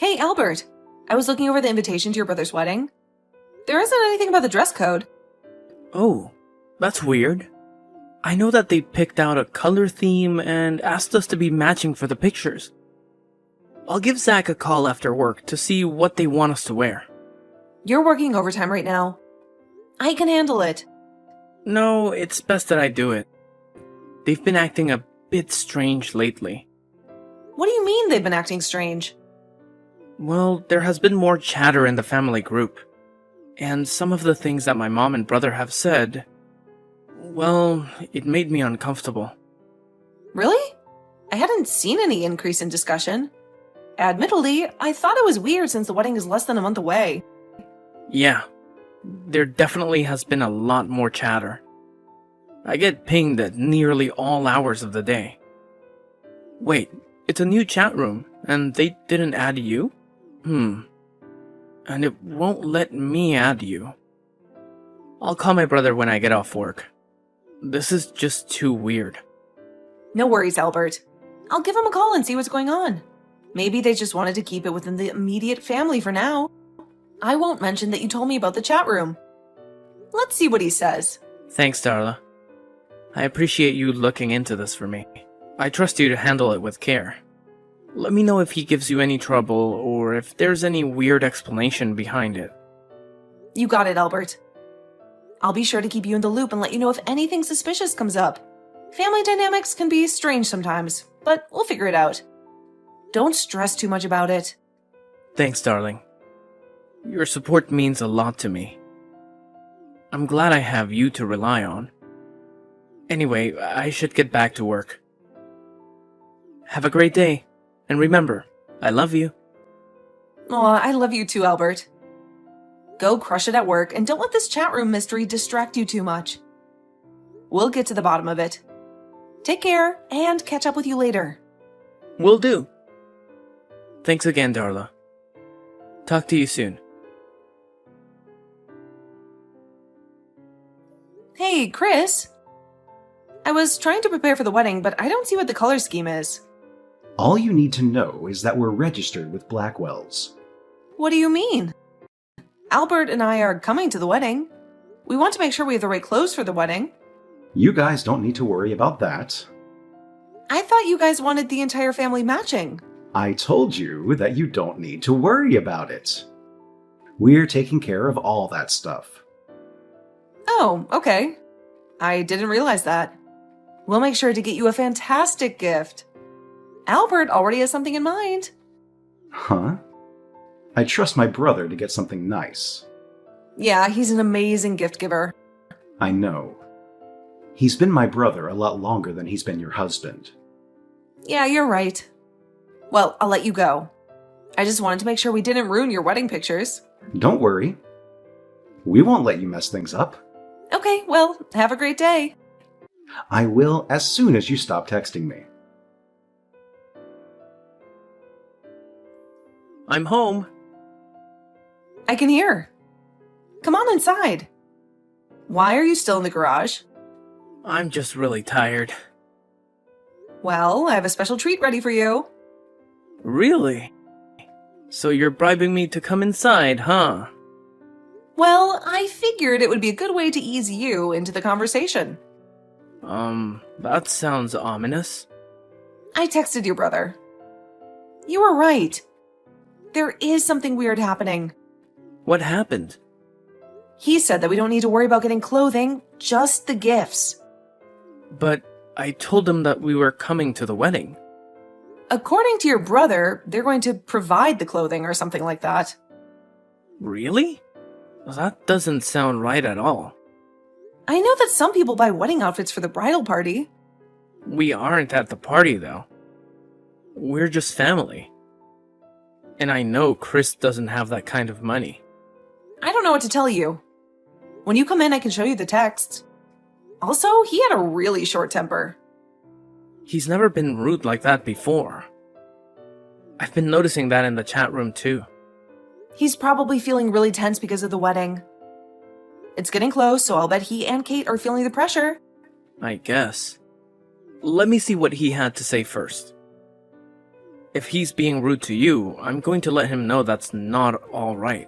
Hey, Albert. I was looking over the invitation to your brother's wedding. There isn't anything about the dress code. Oh, that's weird. I know that they picked out a color theme and asked us to be matching for the pictures. I'll give Zach a call after work to see what they want us to wear. You're working overtime right now. I can handle it. No, it's best that I do it. They've been acting a bit strange lately. What do you mean they've been acting strange? Well, there has been more chatter in the family group. And some of the things that my mom and brother have said, well, it made me uncomfortable. Really? I hadn't seen any increase in discussion. Admittedly, I thought it was weird since the wedding is less than a month away. Yeah, there definitely has been a lot more chatter. I get pinged at nearly all hours of the day. Wait, it's a new chat room, and they didn't add you? And it won't let me add you. I'll call my brother when I get off work. This is just too weird. No worries, Albert. I'll give him a call and see what's going on. Maybe they just wanted to keep it within the immediate family for now. I won't mention that you told me about the chat room. Let's see what he says. Thanks, Darla. I appreciate you looking into this for me. I trust you to handle it with care. Let me know if he gives you any trouble or if there's any weird explanation behind it. You got it, Albert. I'll be sure to keep you in the loop and let you know if anything suspicious comes up. Family dynamics can be strange sometimes, but we'll figure it out. Don't stress too much about it. Thanks, darling. Your support means a lot to me. I'm glad I have you to rely on. Anyway, I should get back to work. Have a great day, and remember, I love you. Aw, I love you too, Albert. Go crush it at work, and don't let this chat room mystery distract you too much. We'll get to the bottom of it. Take care, and catch up with you later. Will do. Thanks again, Darla. Talk to you soon. Hey, Chris. I was trying to prepare for the wedding, but I don't see what the color scheme is. All you need to know is that we're registered with Blackwells. What do you mean? Albert and I are coming to the wedding. We want to make sure we have the right clothes for the wedding. You guys don't need to worry about that. I thought you guys wanted the entire family matching. I told you that you don't need to worry about it. We're taking care of all that stuff. Oh, okay. I didn't realize that. We'll make sure to get you a fantastic gift. Albert already has something in mind. Huh? I trust my brother to get something nice. Yeah, he's an amazing gift giver. I know. He's been my brother a lot longer than he's been your husband. Yeah, you're right. Well, I'll let you go. I just wanted to make sure we didn't ruin your wedding pictures. Don't worry. We won't let you mess things up. Okay, well, have a great day. I will as soon as you stop texting me. I'm home. I can hear. Come on inside. Why are you still in the garage? I'm just really tired. Well, I have a special treat ready for you. Really? So you're bribing me to come inside, huh? Well, I figured it would be a good way to ease you into the conversation. That sounds ominous. I texted your brother. You were right. There is something weird happening. What happened? He said that we don't need to worry about getting clothing, just the gifts. But I told him that we were coming to the wedding. According to your brother, they're going to provide the clothing or something like that. Really? That doesn't sound right at all. I know that some people buy wedding outfits for the bridal party. We aren't at the party, though. We're just family. And I know Chris doesn't have that kind of money. I don't know what to tell you. When you come in, I can show you the texts. Also, he had a really short temper. He's never been rude like that before. I've been noticing that in the chat room, too. He's probably feeling really tense because of the wedding. It's getting close, so I'll bet he and Kate are feeling the pressure. I guess. Let me see what he had to say first. If he's being rude to you, I'm going to let him know that's not all right.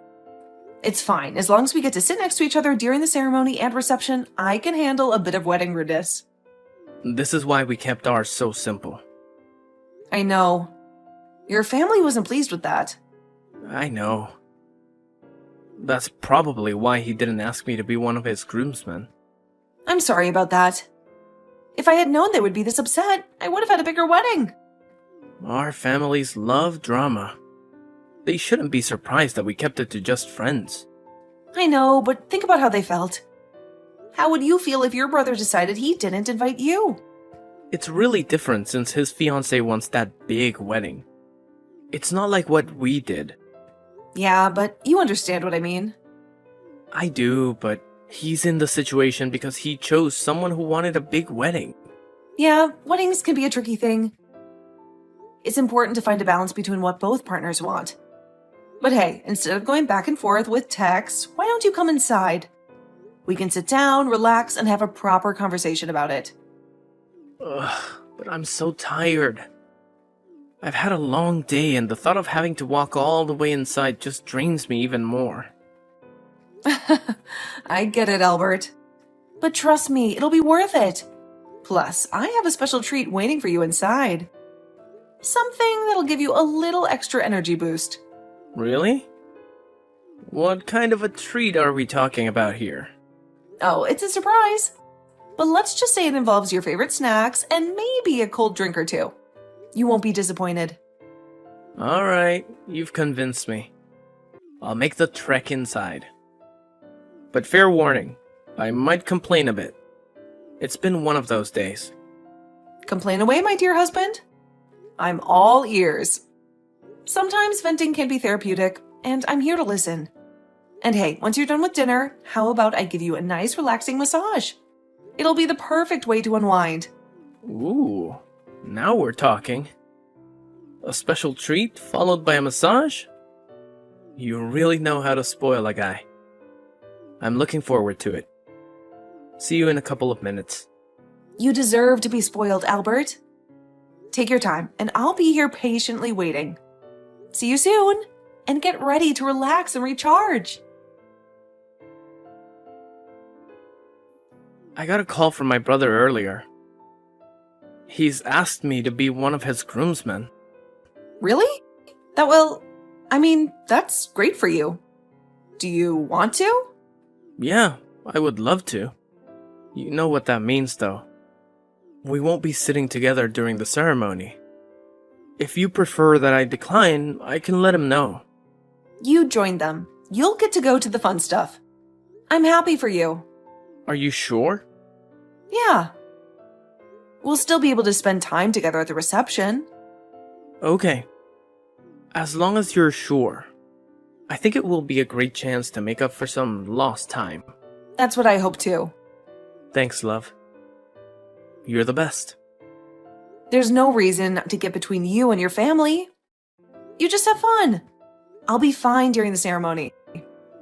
It's fine. As long as we get to sit next to each other during the ceremony and reception, I can handle a bit of wedding rudeness. This is why we kept ours so simple. I know. Your family wasn't pleased with that. I know. That's probably why he didn't ask me to be one of his groomsmen. I'm sorry about that. If I had known they would be this upset, I would have had a bigger wedding. Our families love drama. They shouldn't be surprised that we kept it to just friends. I know, but think about how they felt. How would you feel if your brother decided he didn't invite you? It's really different since his fiancée wants that big wedding. It's not like what we did. Yeah, but you understand what I mean. I do, but he's in the situation because he chose someone who wanted a big wedding. Yeah, weddings can be a tricky thing. It's important to find a balance between what both partners want. But hey, instead of going back and forth with texts, why don't you come inside? We can sit down, relax, and have a proper conversation about it. Ugh, but I'm so tired. I've had a long day and the thought of having to walk all the way inside just drains me even more. I get it, Albert. But trust me, it'll be worth it. Plus, I have a special treat waiting for you inside. Something that'll give you a little extra energy boost. Really? What kind of a treat are we talking about here? Oh, it's a surprise. But let's just say it involves your favorite snacks and maybe a cold drink or two. You won't be disappointed. Alright, you've convinced me. I'll make the trek inside. But fair warning, I might complain a bit. It's been one of those days. Complain away, my dear husband. I'm all ears. Sometimes venting can be therapeutic, and I'm here to listen. And hey, once you're done with dinner, how about I give you a nice relaxing massage? It'll be the perfect way to unwind. Ooh, now we're talking. A special treat followed by a massage? You really know how to spoil a guy. I'm looking forward to it. See you in a couple of minutes. You deserve to be spoiled, Albert. Take your time, and I'll be here patiently waiting. See you soon, and get ready to relax and recharge. I got a call from my brother earlier. He's asked me to be one of his groomsmen. Really? That's great for you. Do you want to? Yeah, I would love to. You know what that means, though. We won't be sitting together during the ceremony. If you prefer that I decline, I can let him know. You join them. You'll get to go to the fun stuff. I'm happy for you. Are you sure? Yeah. We'll still be able to spend time together at the reception. Okay. As long as you're sure. I think it will be a great chance to make up for some lost time. That's what I hope too. Thanks, love. You're the best. There's no reason to get between you and your family. You just have fun. I'll be fine during the ceremony.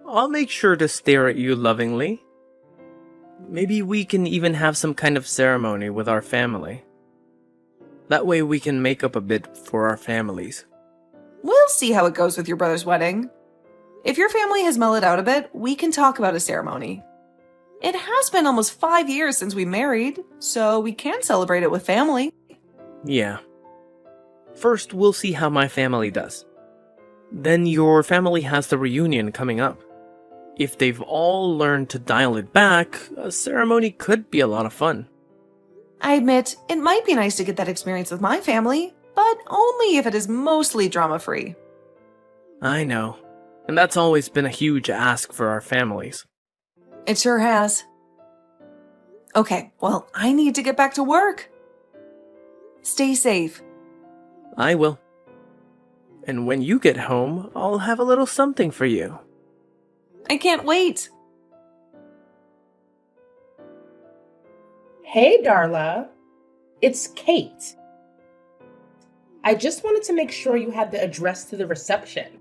I'll make sure to stare at you lovingly. Maybe we can even have some kind of ceremony with our family. That way we can make up a bit for our families. We'll see how it goes with your brother's wedding. If your family has mellowed out a bit, we can talk about a ceremony. It has been almost 5 years since we married, so we can celebrate it with family. Yeah. First, we'll see how my family does. Then your family has the reunion coming up. If they've all learned to dial it back, a ceremony could be a lot of fun. I admit, it might be nice to get that experience with my family, but only if it is mostly drama-free. I know. And that's always been a huge ask for our families. It sure has. Okay, well, I need to get back to work. Stay safe. I will. And when you get home, I'll have a little something for you. I can't wait. Hey, Darla. It's Kate. I just wanted to make sure you had the address to the reception.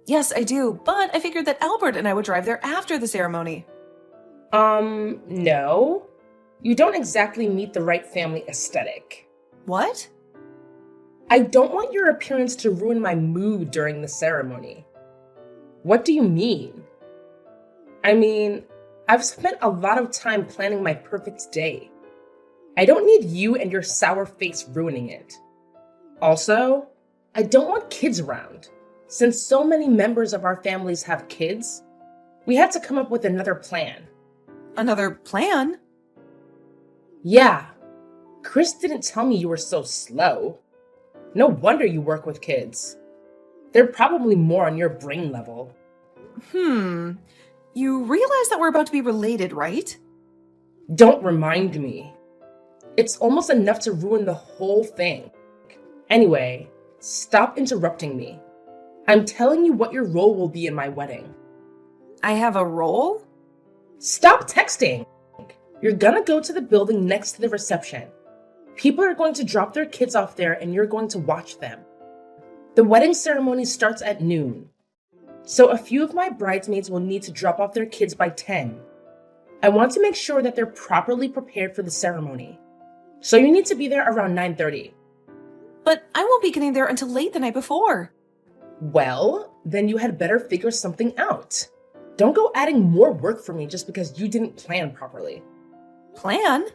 Yes, I do, but I figured that Albert and I would drive there after the ceremony. No. You don't exactly meet the right family aesthetic. What? I don't want your appearance to ruin my mood during the ceremony. What do you mean? I mean, I've spent a lot of time planning my perfect day. I don't need you and your sour face ruining it. Also, I don't want kids around. Since so many members of our families have kids, we had to come up with another plan. Another plan? Yeah, Chris didn't tell me you were so slow. No wonder you work with kids. They're probably more on your brain level. You realize that we're about to be related, right? Don't remind me. It's almost enough to ruin the whole thing. Anyway, stop interrupting me. I'm telling you what your role will be in my wedding. I have a role? Stop texting! You're gonna go to the building next to the reception. People are going to drop their kids off there and you're going to watch them. The wedding ceremony starts at noon. So a few of my bridesmaids will need to drop off their kids by 10. I want to make sure that they're properly prepared for the ceremony. So you need to be there around 9:30. But I won't be getting there until late the night before. Well, then you had better figure something out. Don't go adding more work for me just because you didn't plan properly. Plan?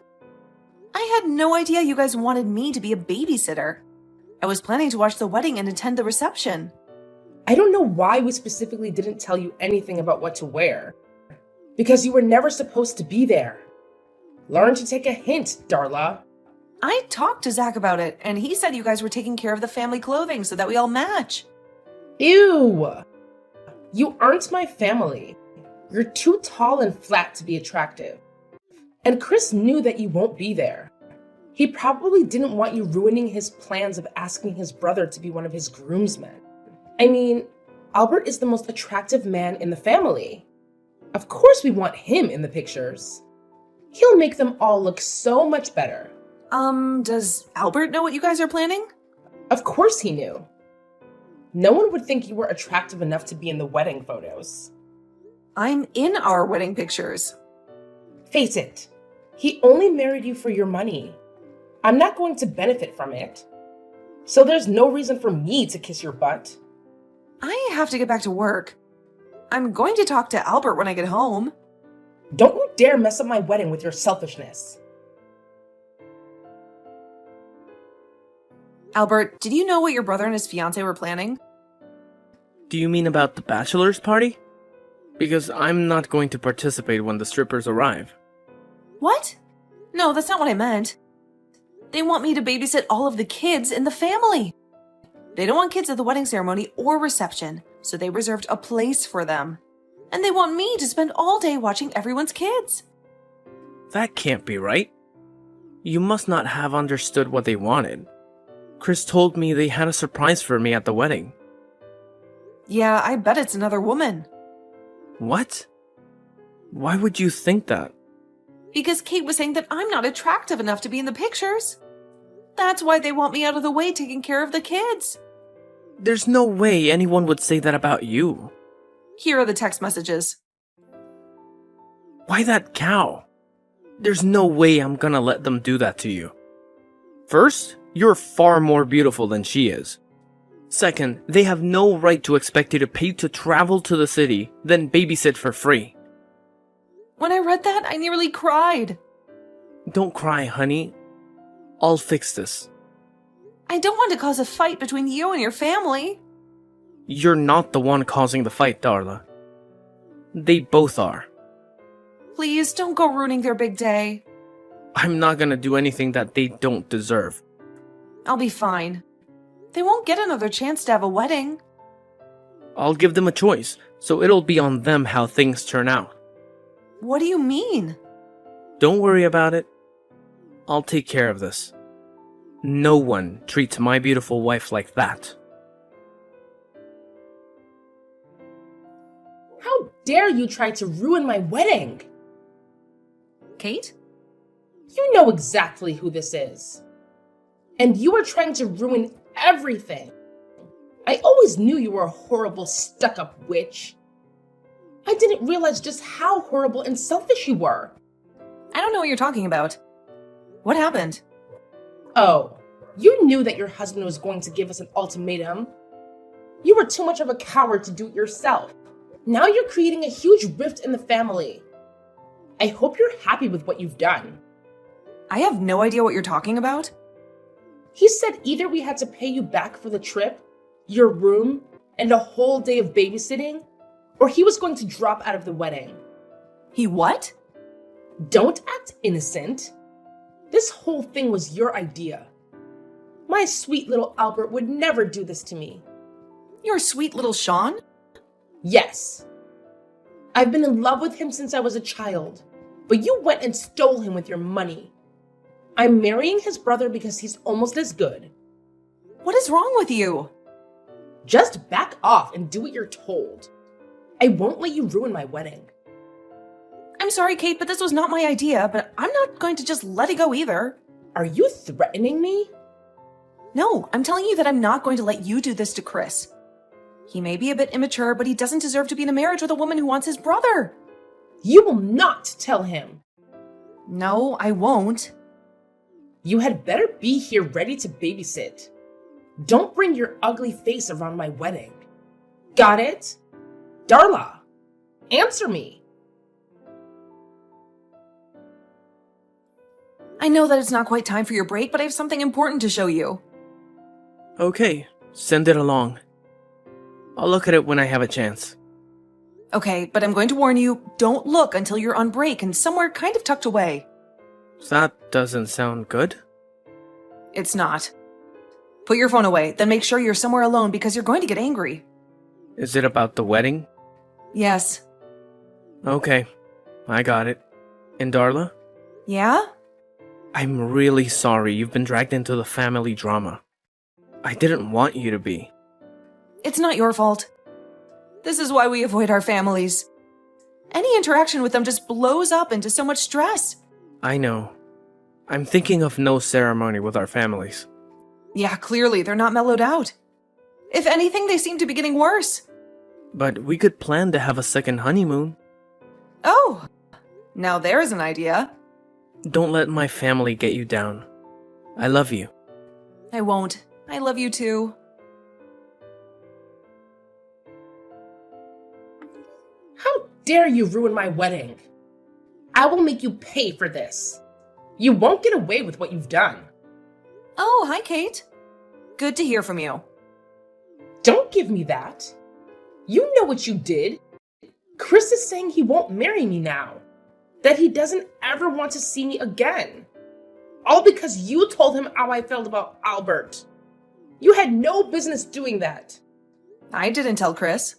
I had no idea you guys wanted me to be a babysitter. I was planning to watch the wedding and attend the reception. I don't know why we specifically didn't tell you anything about what to wear. Because you were never supposed to be there. Learn to take a hint, Darla. I talked to Zach about it, and he said you guys were taking care of the family clothing so that we all match. Ew! You aren't my family. You're too tall and flat to be attractive. And Chris knew that you won't be there. He probably didn't want you ruining his plans of asking his brother to be one of his groomsmen. I mean, Albert is the most attractive man in the family. Of course we want him in the pictures. He'll make them all look so much better. Does Albert know what you guys are planning? Of course he knew. No one would think you were attractive enough to be in the wedding photos. I'm in our wedding pictures. Face it, he only married you for your money. I'm not going to benefit from it. So there's no reason for me to kiss your butt. I have to get back to work. I'm going to talk to Albert when I get home. Don't you dare mess up my wedding with your selfishness. Albert, did you know what your brother and his fiancée were planning? Do you mean about the bachelor's party? Because I'm not going to participate when the strippers arrive. What? No, that's not what I meant. They want me to babysit all of the kids in the family. They don't want kids at the wedding ceremony or reception, so they reserved a place for them. And they want me to spend all day watching everyone's kids. That can't be right. You must not have understood what they wanted. Chris told me they had a surprise for me at the wedding. Yeah, I bet it's another woman. What? Why would you think that? Because Kate was saying that I'm not attractive enough to be in the pictures. That's why they want me out of the way taking care of the kids. There's no way anyone would say that about you. Here are the text messages. Why that cow? There's no way I'm gonna let them do that to you. First, you're far more beautiful than she is. Second, they have no right to expect you to pay to travel to the city, then babysit for free. When I read that, I nearly cried. Don't cry, honey. I'll fix this. I don't want to cause a fight between you and your family. You're not the one causing the fight, Darla. They both are. Please don't go ruining their big day. I'm not gonna do anything that they don't deserve. I'll be fine. They won't get another chance to have a wedding. I'll give them a choice, so it'll be on them how things turn out. What do you mean? Don't worry about it. I'll take care of this. No one treats my beautiful wife like that. How dare you try to ruin my wedding? Kate? You know exactly who this is. And you are trying to ruin everything. I always knew you were a horrible, stuck-up witch. I didn't realize just how horrible and selfish you were. I don't know what you're talking about. What happened? Oh, You knew that your husband was going to give us an ultimatum. You were too much of a coward to do it yourself. Now you're creating a huge rift in the family. I hope you're happy with what you've done. I have no idea what you're talking about. He said either we had to pay you back for the trip, your room, and a whole day of babysitting, or he was going to drop out of the wedding. He what? Don't act innocent. This whole thing was your idea. My sweet little Albert would never do this to me. Your sweet little Sean? Yes. I've been in love with him since I was a child, but you went and stole him with your money. I'm marrying his brother because he's almost as good. What is wrong with you? Just back off and do what you're told. I won't let you ruin my wedding. I'm sorry, Kate, but this was not my idea, but I'm not going to just let it go either. Are you threatening me? No, I'm telling you that I'm not going to let you do this to Chris. He may be a bit immature, but he doesn't deserve to be in a marriage with a woman who wants his brother. You will not tell him. No, I won't. You had better be here ready to babysit. Don't bring your ugly face around my wedding. Got it? Darla, answer me. I know that it's not quite time for your break, but I have something important to show you. Okay, send it along. I'll look at it when I have a chance. Okay, but I'm going to warn you, don't look until you're on break and somewhere kind of tucked away. That doesn't sound good. It's not. Put your phone away, then make sure you're somewhere alone because you're going to get angry. Is it about the wedding? Yes. Okay, I got it. And Darla? Yeah? I'm really sorry you've been dragged into the family drama. I didn't want you to be. It's not your fault. This is why we avoid our families. Any interaction with them just blows up into so much stress. I know. I'm thinking of no ceremony with our families. Yeah, clearly they're not mellowed out. If anything, they seem to be getting worse. But we could plan to have a second honeymoon. Oh, now there's an idea. Don't let my family get you down. I love you. I won't. I love you too. How dare you ruin my wedding? I will make you pay for this. You won't get away with what you've done. Oh, hi, Kate. Good to hear from you. Don't give me that. You know what you did. Chris is saying he won't marry me now. That he doesn't ever want to see me again. All because you told him how I felt about Albert. You had no business doing that. I didn't tell Chris.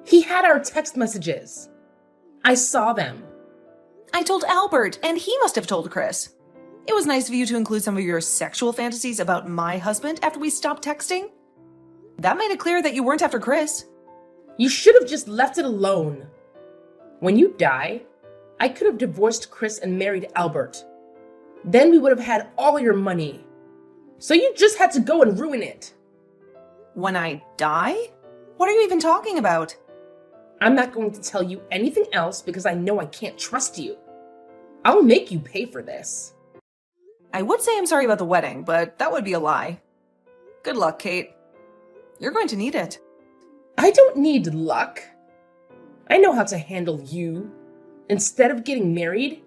He had our text messages. I saw them. I told Albert, and he must have told Chris. It was nice of you to include some of your sexual fantasies about my husband after we stopped texting. That made it clear that you weren't after Chris. You should have just left it alone. When you die, I could have divorced Chris and married Albert. Then we would have had all your money. So you just had to go and ruin it. When I die? What are you even talking about? I'm not going to tell you anything else because I know I can't trust you. I'll make you pay for this. I would say I'm sorry about the wedding, but that would be a lie. Good luck, Kate. You're going to need it. I don't need luck. I know how to handle you. Instead of getting married,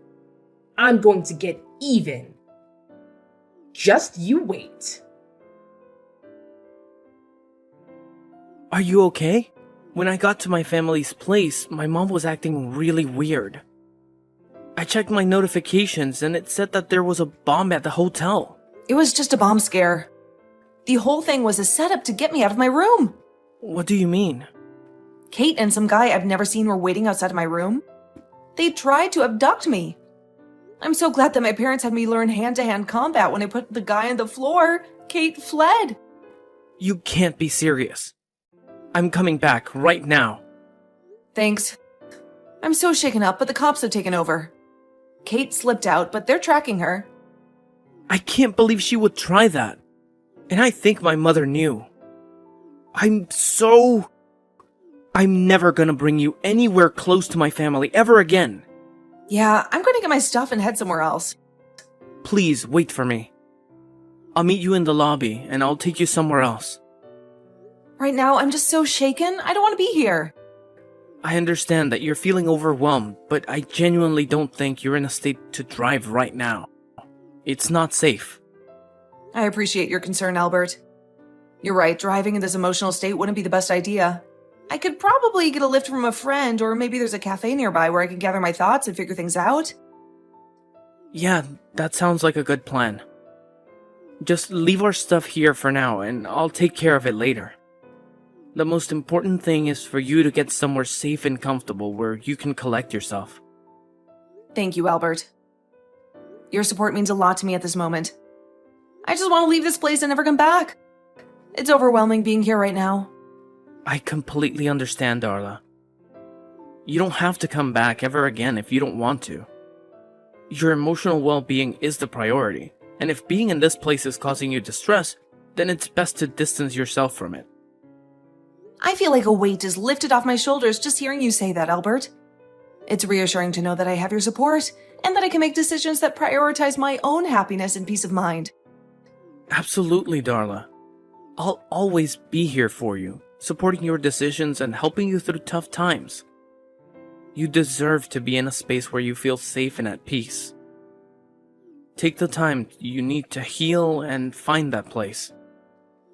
I'm going to get even. Just you wait. Are you okay? When I got to my family's place, my mom was acting really weird. I checked my notifications and it said that there was a bomb at the hotel. It was just a bomb scare. The whole thing was a setup to get me out of my room. What do you mean? Kate and some guy I've never seen were waiting outside of my room. They tried to abduct me. I'm so glad that my parents had me learn hand-to-hand combat when I put the guy on the floor. Kate fled. You can't be serious. I'm coming back right now. Thanks. I'm so shaken up, but the cops have taken over. Kate slipped out, but they're tracking her. I can't believe she would try that. And I think my mother knew. I'm never gonna bring you anywhere close to my family ever again. Yeah, I'm going to get my stuff and head somewhere else. Please wait for me. I'll meet you in the lobby, and I'll take you somewhere else. Right now, I'm just so shaken. I don't want to be here. I understand that you're feeling overwhelmed, but I genuinely don't think you're in a state to drive right now. It's not safe. I appreciate your concern, Albert. You're right, driving in this emotional state wouldn't be the best idea. I could probably get a lift from a friend, or maybe there's a cafe nearby where I can gather my thoughts and figure things out. Yeah, that sounds like a good plan. Just leave our stuff here for now, and I'll take care of it later. The most important thing is for you to get somewhere safe and comfortable where you can collect yourself. Thank you, Albert. Your support means a lot to me at this moment. I just want to leave this place and never come back. It's overwhelming being here right now. I completely understand, Darla. You don't have to come back ever again if you don't want to. Your emotional well-being is the priority, and if being in this place is causing you distress, then it's best to distance yourself from it. I feel like a weight is lifted off my shoulders just hearing you say that, Albert. It's reassuring to know that I have your support, and that I can make decisions that prioritize my own happiness and peace of mind. Absolutely, Darla. I'll always be here for you, supporting your decisions and helping you through tough times. You deserve to be in a space where you feel safe and at peace. Take the time you need to heal and find that place.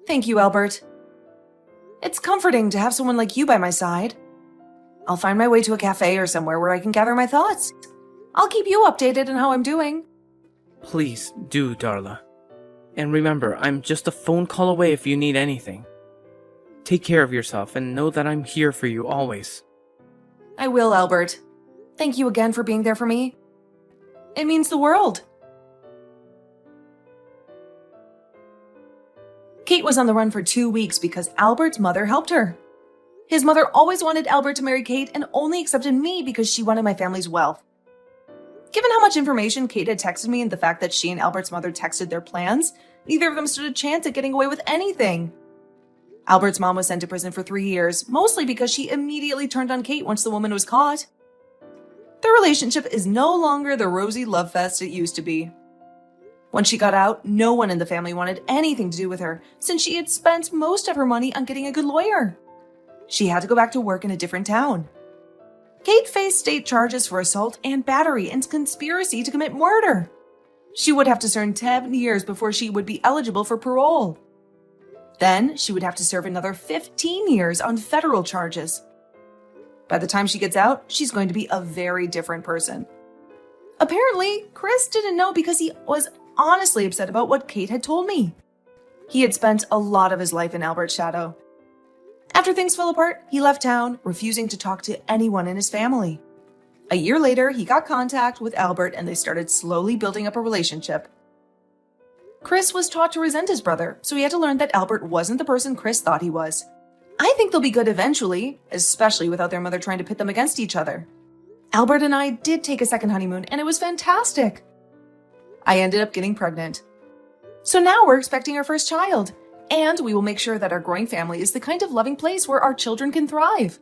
Thank you, Albert. It's comforting to have someone like you by my side. I'll find my way to a cafe or somewhere where I can gather my thoughts. I'll keep you updated on how I'm doing. Please do, Darla. And remember, I'm just a phone call away if you need anything. Take care of yourself and know that I'm here for you always. I will, Albert. Thank you again for being there for me. It means the world. Kate was on the run for 2 weeks because Albert's mother helped her. His mother always wanted Albert to marry Kate and only accepted me because she wanted my family's wealth. Given how much information Kate had texted me and the fact that she and Albert's mother texted their plans, neither of them stood a chance at getting away with anything. Albert's mom was sent to prison for 3 years, mostly because she immediately turned on Kate once the woman was caught. Their relationship is no longer the rosy love fest it used to be. When she got out, no one in the family wanted anything to do with her, since she had spent most of her money on getting a good lawyer. She had to go back to work in a different town. Kate faced state charges for assault and battery and conspiracy to commit murder. She would have to serve 10 years before she would be eligible for parole. Then she would have to serve another 15 years on federal charges. By the time she gets out, she's going to be a very different person. Apparently, Chris didn't know because he was honestly upset about what Kate had told me. He had spent a lot of his life in Albert's shadow. After things fell apart, he left town, refusing to talk to anyone in his family. A year later, he got contact with Albert and they started slowly building up a relationship. Chris was taught to resent his brother, so he had to learn that Albert wasn't the person Chris thought he was. I think they'll be good eventually, especially without their mother trying to pit them against each other. Albert and I did take a second honeymoon, and it was fantastic. I ended up getting pregnant. So now we're expecting our first child, and we will make sure that our growing family is the kind of loving place where our children can thrive.